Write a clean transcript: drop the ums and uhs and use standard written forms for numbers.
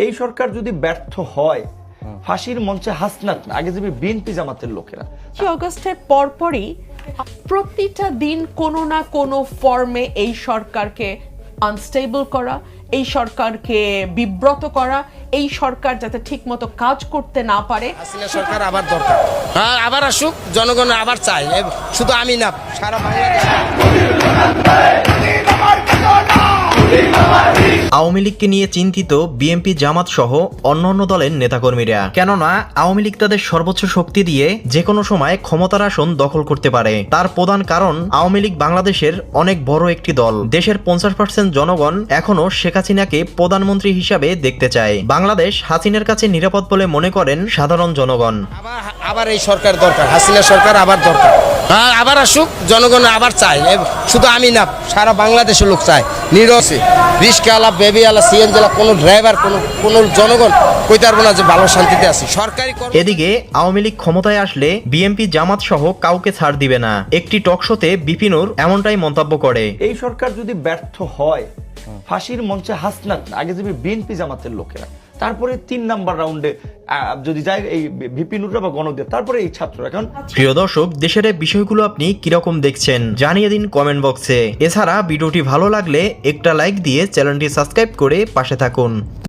এই সরকার যদি ব্যর্থ হয়, ফাঁসির মঞ্চে হাসনাত না, আগে যাবে বিএনপি জামাতের লোকেরা। অগস্টের পরপরই প্রতিটা দিন কোনো না কোনো ফর্মে এই সরকারকে আনস্টেবল করা, এই সরকারকে বিব্রত করা, এই সরকার যাতে ঠিকমতো কাজ করতে না পারে। হাসিনা সরকার আবার দরকার, আবার আসুক, জনগণ আবার চাই, শুধু আমি না, সারা বাংলাদেশ। আওয়ামী লীগকে নিয়ে চিন্তিত বিএনপি জামাত সহ অন্যান্য দলের নেতাকর্মীরা, কেননা আওয়ামী লীগ তাদের সর্বোচ্চ শক্তি দিয়ে যে কোনো সময় ক্ষমতার আসন দখল করতে পারে। তার প্রধান কারণ আওয়ামী লীগ বাংলাদেশের অনেক বড় একটি দল। দেশের 50% জনগণ এখনো শেখ হাসিনাকে প্রধানমন্ত্রী হিসাবে দেখতে চায়। বাংলাদেশ হাসিনার কাছে নিরাপদ বলে মনে করেন সাধারণ জনগণ। আবার এই সরকার দরকার, হাসিনা সরকার আবার দরকার, আবার আসুক, জনগণ আবার চাই, শুধু আমি না, সারা বাংলাদেশের লোক চায়। নিরসে রিস্কাওয়ালা, বেবিওয়ালা, সিএনজিওয়ালা, কোনো ড্রাইভার, কোনো জনগণ কইতে পারবো না যে ভালো শান্তিতে আছি। সরকারি এদিকে আওয়ামী লীগ ক্ষমতায় আসলে বিএনপি জামাত সহ কাউকে ছাড় দিবে না। একটি টক শোতে বিপিনুর এমনটাই মন্তব্য করে। এই সরকার যদি ব্যর্থ হয়, ফাঁসির মঞ্চে হাসনাত না, আগে যাবে বিএনপি জামাতের লোকেরা, তারপরে 3 নাম্বার রাউন্ডে যদি যায় এই বিপিনুররা বা গণদের, তারপরে এই ছাত্ররা। কারণ প্রিয় দর্শক, দেশের এই বিষয়গুলো আপনি কিরকম দেখছেন জানিয়ে দিন কমেন্ট বক্সে। এছাড়া ভিডিওটি ভালো লাগলে একটা লাইক দিয়ে চ্যানেলটি সাবস্ক্রাইব করে পাশে থাকুন।